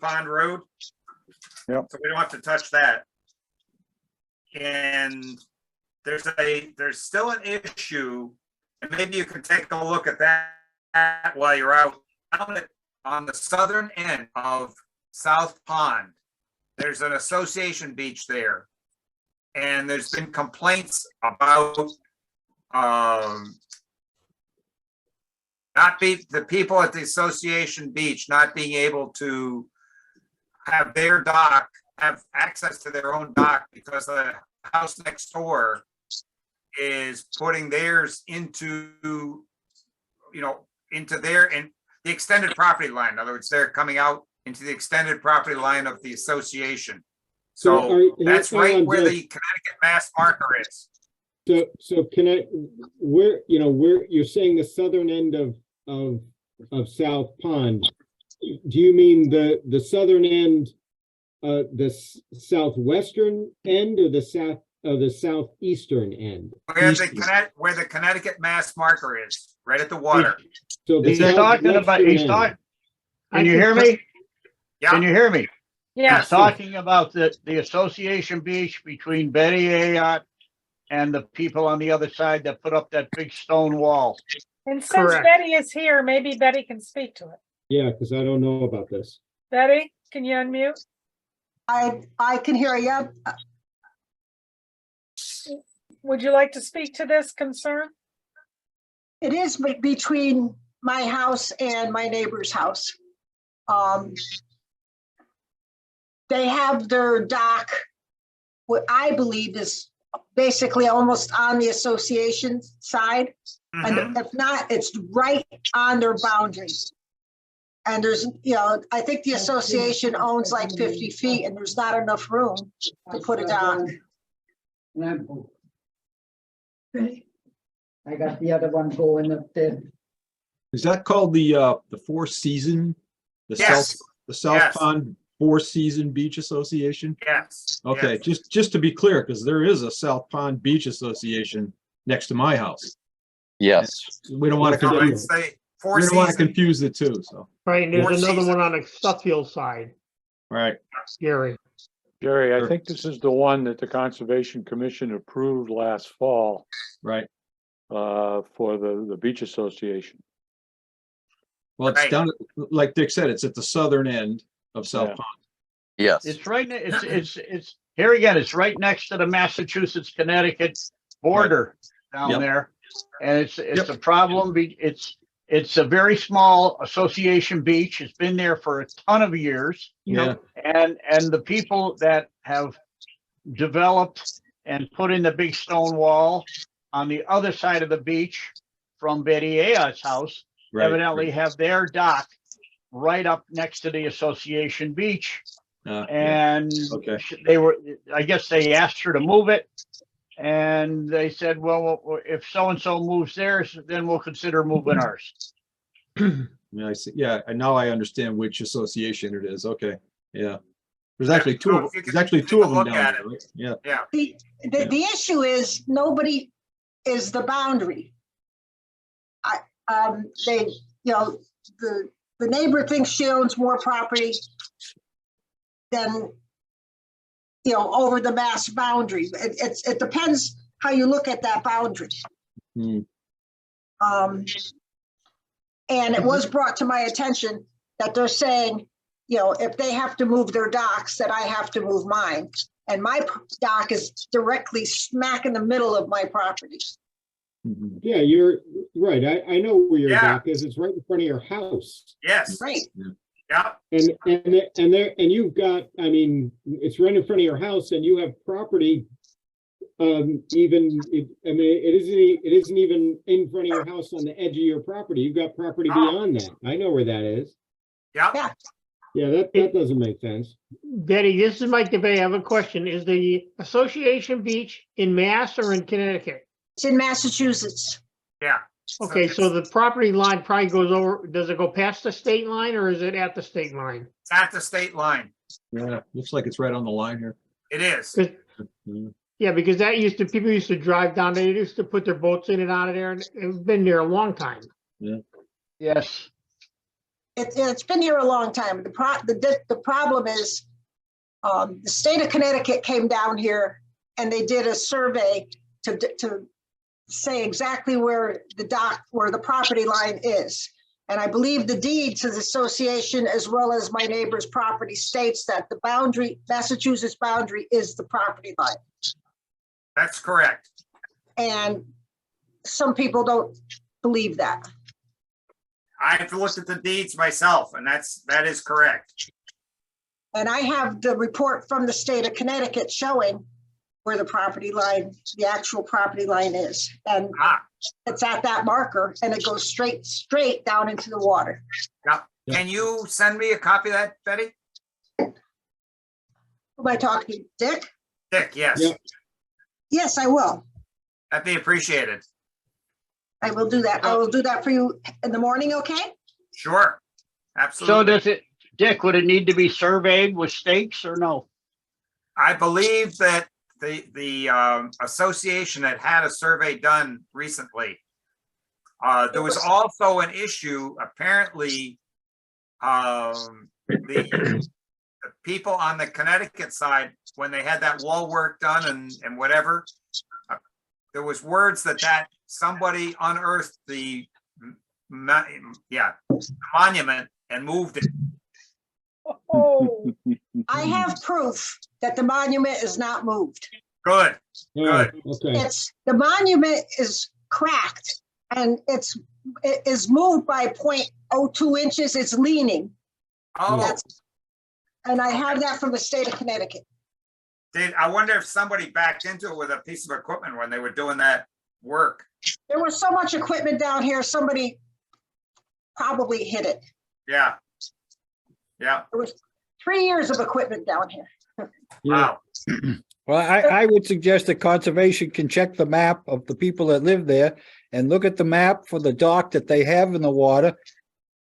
Pond Road. Yep. So we don't have to touch that. And there's still an issue, and maybe you can take a look at that while you're out. On the southern end of South Pond, there's an association beach there. And there's been complaints about the people at the association beach not being able to have their dock, have access to their own dock because the house next door is putting theirs into, into their, and the extended property line. In other words, they're coming out into the extended property line of the association. So that's right where the Connecticut Mass marker is. So where you're saying the southern end of South Pond, do you mean the southern end, the southwestern end, or the southeastern end? Where the Connecticut Mass marker is, right at the water. So He's talking about, can you hear me? Yeah. Can you hear me? Yeah, He's talking about the association beach between Betty Ayotte and the people on the other side that put up that big stone wall. and since Correct. Betty is here, maybe Betty can speak to it. Yeah, because I don't know about this. Betty, can you unmute? I can hear you. Would you like to speak to this concern? It is between my house and my neighbor's house. They have their dock, what I believe is basically almost on the association side. And if not, it's right on their boundaries. And there's, I think the association owns like 50 feet and there's not enough room to put a dock. Right. I got the other one going up there. Is that called the Four Season? Yes. The South Yes. Pond Four Season Beach Association? Yes. Okay, yes. just to be clear, because there is a South Pond Beach Association next to my house. Yes. We don't want to So confuse, it's the we Four don't want to Seasons. confuse the two, so, Right, and there's Four another Seasons. one on the Suffield side, right. Gary. Jerry, I Sure. think this is the one that the Conservation Commission approved last fall Right. for the Beach Association. Well, it's Right. down, like Dick said, it's at the southern end of South Yeah. Pond. Yes. It's right, it's here again, it's right next to the Massachusetts, Connecticut border down Yep. there. And it's Yep. a problem, it's a very small association beach, it's been there for a ton of years. Yeah. And the people that have developed and put in the big stone wall on the other side of the beach from Betty Ayotte's house Right. evidently have their dock right up next to the association beach. Yeah. And Okay. I guess they asked her to move it. And they said, well, if so-and-so moves theirs, then we'll consider moving ours. Yeah, I see. Yeah, and now I understand which association it is. Okay, yeah. There's actually two so of if you there's could actually take two a of them look down at there, right? Yeah. Yeah. The issue is nobody is the boundary. The neighbor thinks she owns more property than, over the mass boundary. It depends how you look at that boundary. Hmm. And it was brought to my attention that they're saying, if they have to move their docks, that I have to move mine. And my dock is directly smack in the middle of my property. Mhm. Yeah, you're right. I know where your Yeah. dock is. It's right in front of your house. Yes. Right. Yeah. And you've got, it's right in front of your house and you have property. It isn't even in front of your house on the edge of your property. You've got property beyond that. I know where that is. Yeah. Yeah. Yeah, that doesn't make sense. Betty, this is Mike DeVay. I have a question. Is the Association Beach in Mass or in Connecticut? It's in Massachusetts. Yeah. Okay, so the property line probably goes over, does it go past the state line or is it at the state line? It's at the state line. Yeah, looks like it's right on the line here. It is. 'Cause- Mhm. Yeah, because people used to drive down there, they used to put their boats in and out of there, and it's been there a long time. Yes. It's been here a long time. The problem is, the state of Connecticut came down here and they did a survey to say exactly where where the property line is. And I believe the deed to the association, as well as my neighbor's property, states that the boundary, Massachusetts boundary, is the property line. That's correct. And some people don't believe that. I've looked at the deeds myself, and that is correct. And I have the report from the state of Connecticut showing where the property line, the actual property line is. And Ah, it's at that marker and it goes straight down into the water. yeah. Can you send me a copy of that, Betty? Am I talking to Dick? Dick, yes, Yeah. Yes, I will. that'd be appreciated. I will do that. I will do that for you in the morning, okay? Sure, So absolutely. does it, Dick, would it need to be surveyed with stakes or no? I believe that the association had had a survey done recently. There was also an issue, apparently, the people on the Connecticut side, when they had that wall work done and whatever, there was words that somebody unearthed the monument and moved it. Oh, I have proof that the monument is not moved. Good, All right, good. okay. The monument is cracked and it is moved by 0.02 inches. It's leaning. Oh, That's- And I have that from the state of Connecticut. I wonder if somebody backed into it with a piece of equipment when they were doing that work. There was so much equipment down here, somebody probably hit it. Yeah. Yeah, There was 3 years of equipment down here. Yeah, wow. Well, I would suggest that conservation can check the map of the people that live there and look at the map for the dock that they have in the water,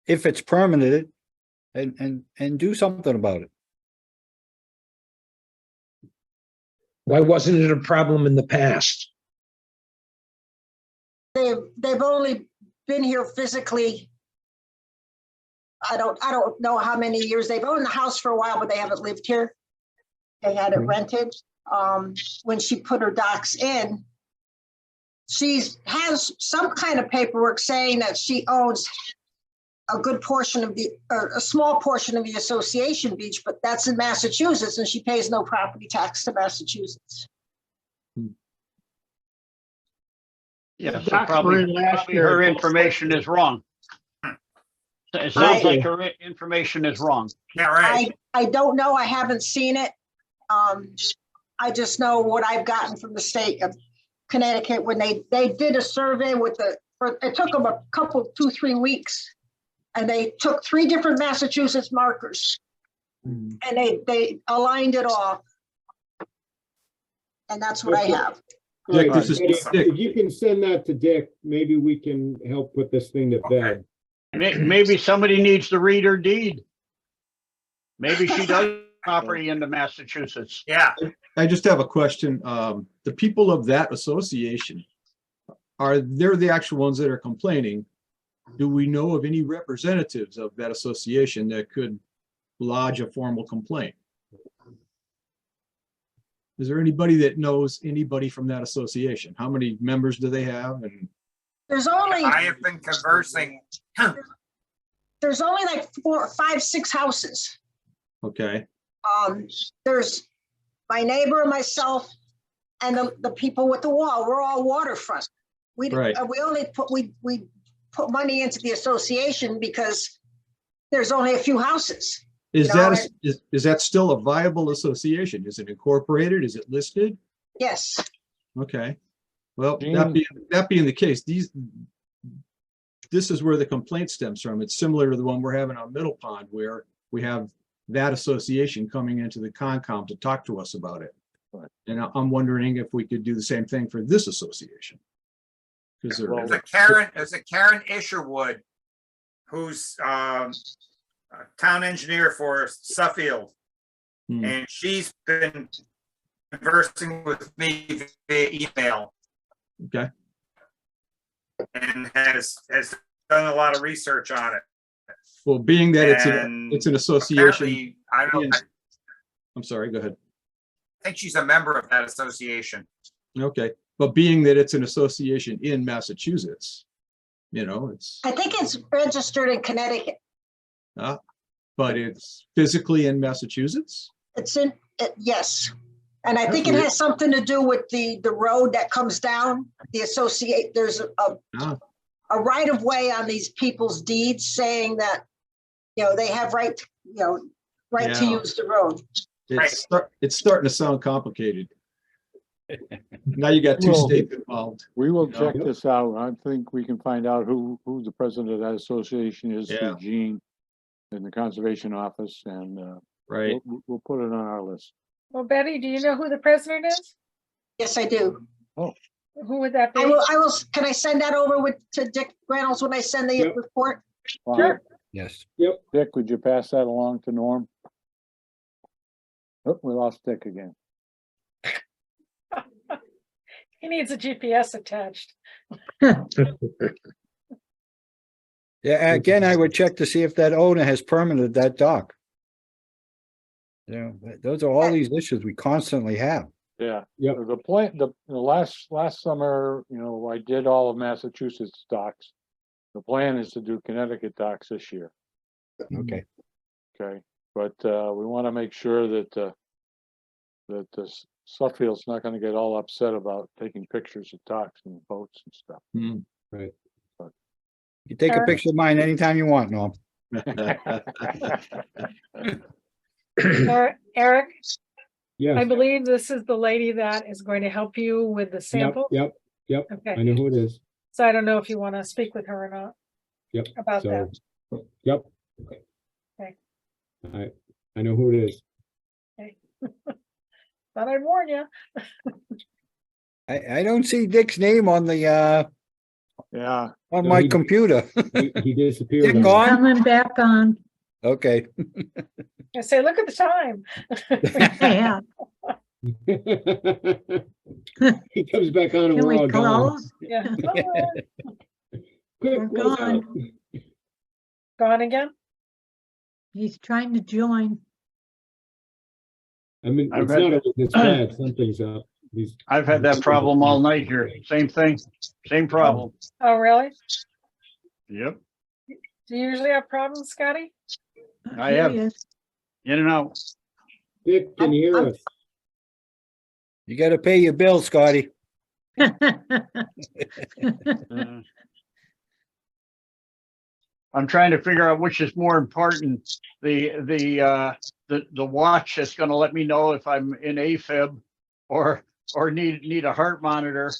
if it's permitted, and do something about it. Why wasn't it a problem in the past? They've only been here physically. I don't know how many years. They've owned the house for a while, but they haven't lived here. They had it rented. When she put her docks in, she has some kind of paperwork saying that she owns a good portion of a small portion of the association beach, but that's in Massachusetts and she pays no property tax to Massachusetts. Yeah, so Docks were in last probably year. her information is wrong. It sounds like her information is wrong. Yeah, right. I don't know. I haven't seen it. I just know what I've gotten from the state of Connecticut when they did a survey it took them a couple, 2-3 weeks. And they took 3 different Massachusetts markers and they aligned it all. And that's what I have. All right, Dick, this is Betty, Dick. if you can send that to Dick, maybe we can help put this thing to bed. Maybe somebody needs to read her deed. Maybe she does property into Massachusetts. Yeah, I just have a question. The people of that association, they're the actual ones that are complaining? Do we know of any representatives of that association that could lodge a formal complaint? Is there anybody that knows anybody from that association? How many members do they have? And There's only I have been conversing. like 4, 5, 6 houses. okay, There's my neighbor, myself, and the people with the wall. We're all waterfront. We Right. we put money into the association because there's only a few houses. is You know, that is that still a viable association? Is it incorporated? Is it listed? Yes, Okay. Well, Gene? that being the case, this is where the complaint stems from. It's similar to the one we're having on Middle Pond, where we have that association coming into the Concom to talk to us about it. And I'm wondering if we could do the same thing for this association. Because There's a Karen Isherwood, who's a town engineer for Suffield. Hmm. And she's been conversing with me via email okay, and has done a lot of research on it. well, being that And it's an association, apparently, I I'm sorry, go ahead. think she's a member of that association. Okay, but being that it's an association in Massachusetts, it's, I think it's registered in Connecticut. but it's physically in Massachusetts? It's in, yes. And I That's think it weird. has something to do with the road that comes down, there's Ah. a right of way on these people's deeds saying that, they have right, right to Yeah. use the road. It's starting to sound complicated. Now you got two Well- states involved. We will Yeah. check this out. I think we can find out who the president of that association is Yeah. through Gene in the conservation office, and Right. we'll put it on our list. Well, Betty, do you know who the president is? Yes, I do. Who would that be? I will, can I send that over to Dick Reynolds when I send the Yep. report? Sure. Yes. Dick, would you pass that along to Norm? Oh, we lost Dick again. He needs a GPS attached. Yeah, again, I would check to see if that owner has permitted that dock. Those are all these issues we constantly have. Yeah. Yep. The plan, the last summer, I did all of Massachusetts docks. The plan is to do Connecticut docks this year. Okay. Okay, but we want to make sure that that the Suffield's not going to get all upset about taking pictures of docks and boats and stuff. Hmm. Right. You take a Eric? picture of mine anytime you want, Norm. Eric, I Yes. believe this is the lady that is going to help you with the Yep, sample. yep, I Okay, know who it is. so I don't know if you want to speak with her or not Yep. about that. So, yep. Okay. I know who it is. Thought I'd warn you. I don't see Dick's name on the, Yeah, on No, my he- computer. He disappeared. Dick on me. on? Coming back on. Okay. I say, look at the time. Yeah. He comes back on and Can we're we all gone. close? Yeah. Quick, We're close out. gone. Gone again? He's trying to join. I mean, I've it's had not that- always this bad. Something's up. These- I've had that problem all night here. Same thing, same problem. Oh, really? Yep, Do you usually have problems, Scotty? I Here have. he is. in and out. Dick, can you hear I'm- us? You gotta pay your bill, Scotty. Uh, I'm trying to figure out which is more important, the watch that's gonna let me know if I'm in AFib or need a heart monitor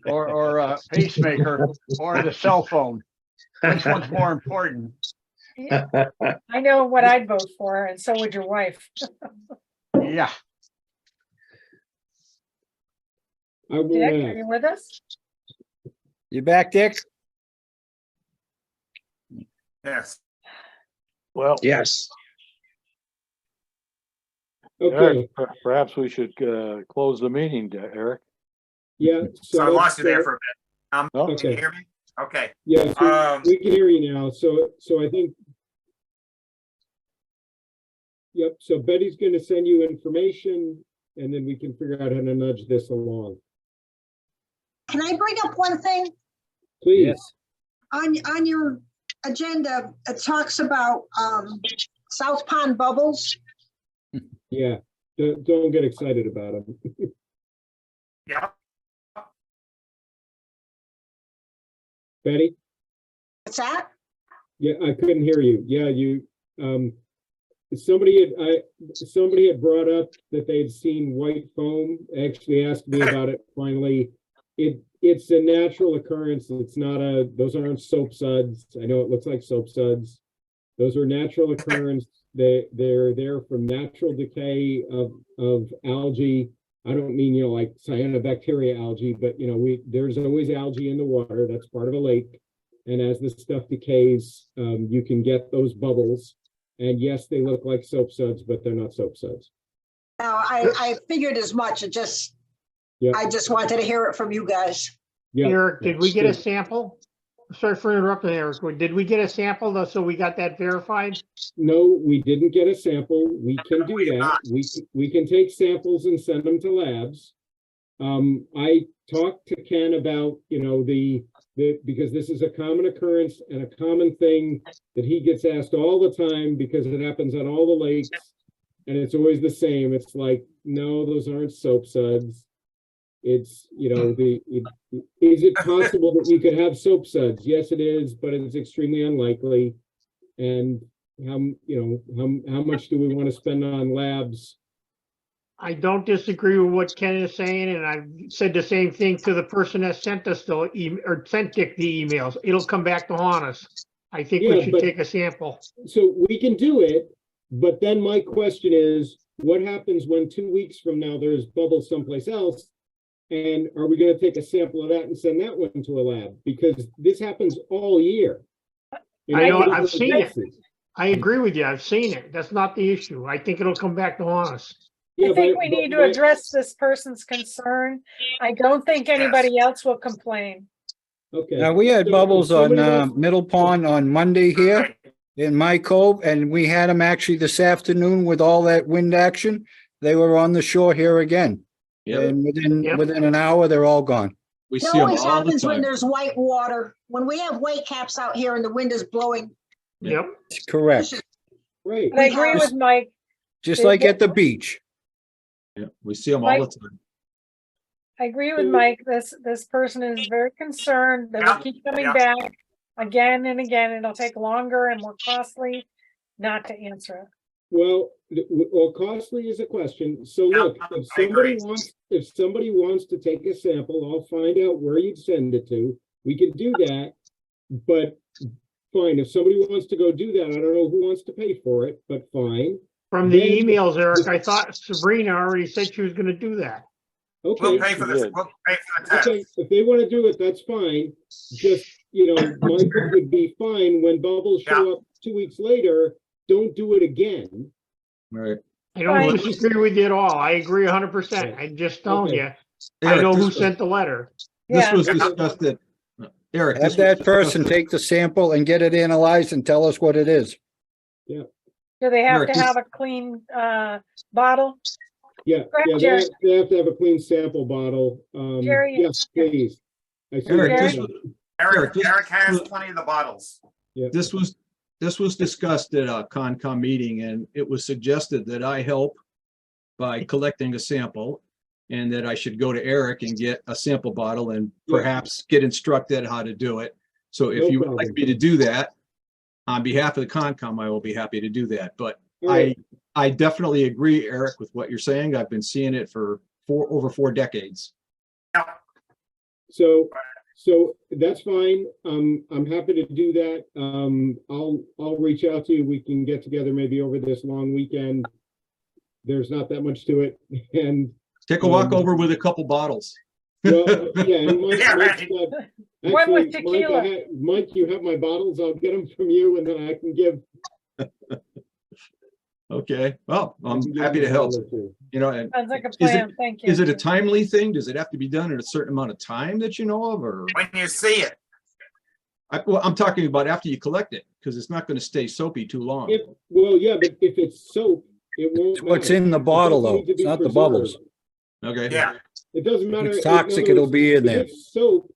or a pacemaker or the cell phone. Which one's more important? I know what I'd vote for, and so would your wife. Yeah, I will Dick, are ask. you with us? You back, Dick? Yes. well, Yes. Okay, Eric, perhaps we should close the meeting, Eric. yeah. So I let's, lost you there for a bit. Oh, Can Okay. you hear me? Okay. Yeah, so Um, we can hear you now. So I think. Yep, so Betty's gonna send you information and then we can figure out how to nudge this along. Can I bring up one thing? Please. On your agenda, it talks about South Pond bubbles. Yeah, don't get excited about them. yeah, Betty? What's that? Yeah, I couldn't hear you. Yeah, somebody had brought up that they'd seen white foam, actually asked me about it finally. It's a natural occurrence. It's not those aren't soap suds. I know it looks like soap suds. Those are natural occurrence. They're there from natural decay of algae. I don't mean, like cyanobacteria algae, but there's always algae in the water. That's part of a lake. And as this stuff decays, you can get those bubbles. And yes, they look like soap suds, but they're not soap suds. Now, I figured as much. Yeah. I just wanted to hear it from you guys. Yeah. Eric, did we get a Yeah. sample? Sorry for interrupting, Eric. Did we get a sample though, so we got that verified? No, we didn't get a sample. We can do We have that. not. We can take samples and send them to labs. I talked to Ken about, you know, because this is a common occurrence and a common thing that he gets asked all the time because it happens on all the lakes. And it's always the same. It's like, no, those aren't soap suds. It's, you know, is it possible that you could have soap suds? Yes, it is, but it's extremely unlikely. And how much do we want to spend on labs? I don't disagree with what Ken is saying, and I've said the same thing to the person that sent us or sent Dick the emails. It'll come back to haunt us. I think we Yeah, should but- take a sample. So we can do it, but then my question is, what happens when 2 weeks from now there's bubbles someplace else? And are we gonna take a sample of that and send that one to a lab? Because this happens all year. I know, nobody I've seen it. addresses. I agree with you. I've seen it. That's not the issue. I think it'll come back to haunt us. Yeah, I think but- we but need to my- address this person's concern. I don't think anybody else will complain. Okay. Now, we had So if bubbles on, somebody wants- Middle Pond on Monday here Right. in my cove, and we had them actually this afternoon with all that wind action. They were on the shore here again. Yeah, And Yep. within an hour, they're all gone. we It see them always all the happens when time. there's white water. When we have white caps out here and the wind is blowing. Yep. It's correct. Right. But I agree with Mike. Just like at the beach. Yeah, we see them all the time. I agree with Mike. This person is very concerned. They will Yeah, keep coming yeah. back again and again. It'll take longer and more costly not to answer it. Well, costly is a question. So Yeah, look, I agree. if somebody wants to take a sample, I'll find out where you'd send it to. We can do that, but fine, if somebody wants to go do that, I don't know who wants to pay for it, but fine. From the Then- emails, Eric, I thought Sabrina already said she was gonna do that. We'll Okay, pay for this, good. we'll pay for the okay, test. if they want to do it, that's fine. Just, Mike would be fine when bubbles show up 2 weeks later, don't do it again. Right. I don't Right. disagree with you at all. I agree 100%. I just telling Okay. you, I Eric, know this who was- sent the letter. This Yeah. was discussed at, Eric. Have this was that person discussed at- take the sample and get it analyzed and tell us what it is. Do they have Eric, to this- have a clean bottle? Yeah, Correct, yeah, Jerry. they have to have a clean sample bottle. Jerry, Yes, please. I see Eric, that. this Jerry? was, Eric, this- Eric has plenty of the bottles. this was discussed at a Concom meeting, and it was suggested that I help by collecting a sample, and that I should go to Eric and get a sample bottle and Yeah. perhaps get instructed how to do it. So if No you would like problem. me to do that, on behalf of the Concom, I will be happy to do that. But All right. I definitely agree, Eric, with what you're saying. I've been seeing it for over 4 decades. So that's fine. I'm happy to do that. I'll reach out to you. We can get together maybe over this long weekend. There's not that much to it. And, Take a walk over with a couple bottles. well, yeah, and Mike, Yeah, Mike's right. got- One with actually, Mike, tequila. Mike, you have my bottles. I'll get them from you and then I can give. Okay, well, I I'm can give happy you to a help, bottle or two. and Sounds like a Is it- plan. Thank you. is it a timely thing? Does it have to be done in a certain amount of time that you know of, or? When you see it, Well, I'm talking about after you collect it, because it's not gonna stay soapy too long. Well, yeah, but if it's soap, it won't. It's what's matter. in the It bottle, doesn't though. need to It's be not the preserved. bubbles. Okay. yeah, It doesn't matter. it's in other toxic, it'll words, be in if there. it's soap,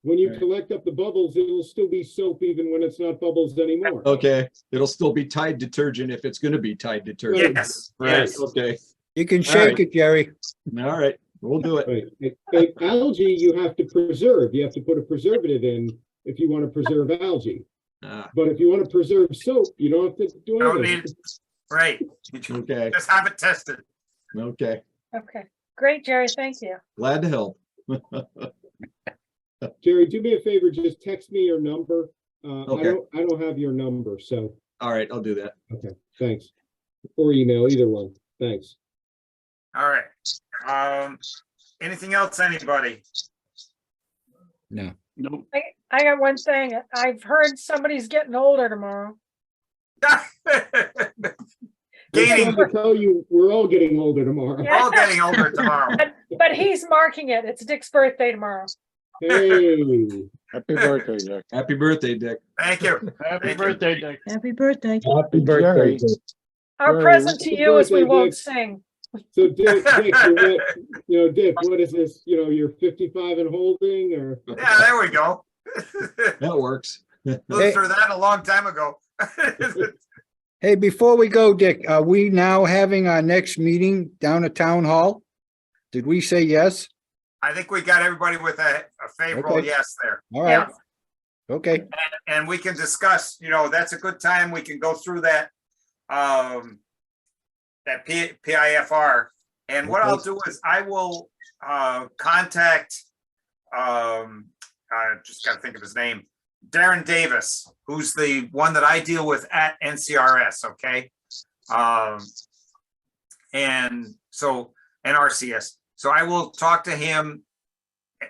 when you Right. collect up the bubbles, it'll still be soap even when it's not bubbles anymore. Okay, it'll still be Tide detergent if it's gonna be Tide detergent. yes, Right, yes. okay, You can All shake right. it, Jerry. all right, we'll do it. Right. Algae, you have to preserve. You have to put a preservative in if you want to preserve algae. But if you want to preserve soap, you don't have to do Don't anything. need, right. Okay, Just have it tested. okay, Okay, great, Jerry. Thank you. glad to help. Jerry, do me a favor, just text me your number. Okay. I don't have your number, so, All right, I'll do that. okay, thanks. Or email, either one. Thanks. All right. Anything else, anybody? No. Nope. I got one thing. I've heard somebody's getting older tomorrow. I'm Gaining, trying to tell you, we're all getting older tomorrow. Yeah. all getting older tomorrow. But he's marking it. It's Dick's birthday tomorrow. Hey, Happy birthday, Dick. Happy birthday, Dick. Thank you. Happy Thank you. birthday, Dick. Happy birthday. Happy Jerry. Our Jerry, present to happy you is we birthday, won't Dick. sing. So Dick, Dick, what is this, you're 55 and holding, or? Yeah, there we go. That works. Lived through that a long time ago. Hey, before we go, Dick, are we now having our next meeting down at Town Hall? Did we say yes? I think we got everybody with a favorable Okay. yes there. All right. Okay, And we can discuss, that's a good time. We can go through that, that PIFR. And what I'll do is I will, contact, I just gotta think of his name, Darren Davis, who's the one that I deal with at NCRS, okay? And RCS. So I will talk to him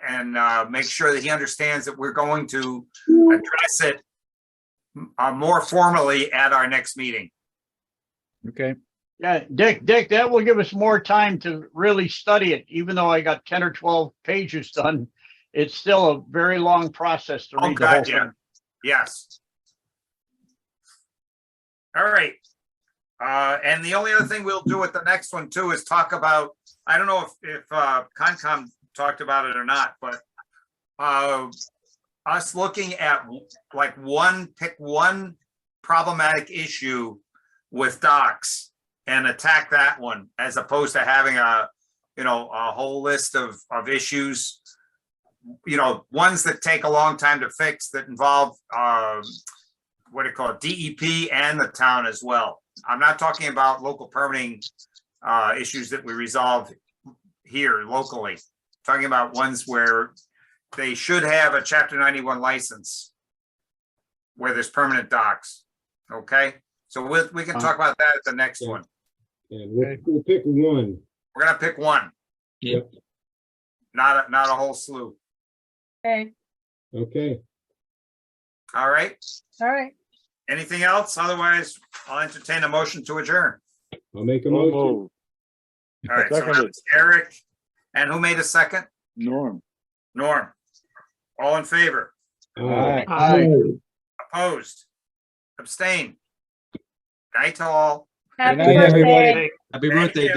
and make sure that he understands that we're going to address it more formally at our next meeting. okay. Yeah, Dick, that will give us more time to really study it. Even though I got 10 or 12 pages done, it's still a very long process to Oh, read the whole God, yeah. thing. Yes. All right. And the only other thing we'll do with the next one too is talk about, I don't know if Concom talked about it or not, but us looking at pick one problematic issue with docks and attack that one, as opposed to having a whole list of issues, ones that take a long time to fix, that involve DEP and the town as well. I'm not talking about local permitting issues that we resolve here locally. Talking about ones where they should have a Chapter 91 license where there's permanent docks. Okay, so we can talk about that at the next one. And we'll pick one. We're gonna pick one. Yep. Not a whole slew. Okay, Okay. All right. all right. Anything else? Otherwise, I'll entertain a motion to adjourn. I'll make a So motion. moved. All right, so Seconded. that's Eric. And who made a second? Norm. Norm. All in favor? Aye. Aye. Opposed? Abstain? Night to all. Happy night, everybody. birthday. Happy Thank birthday, you. Dick.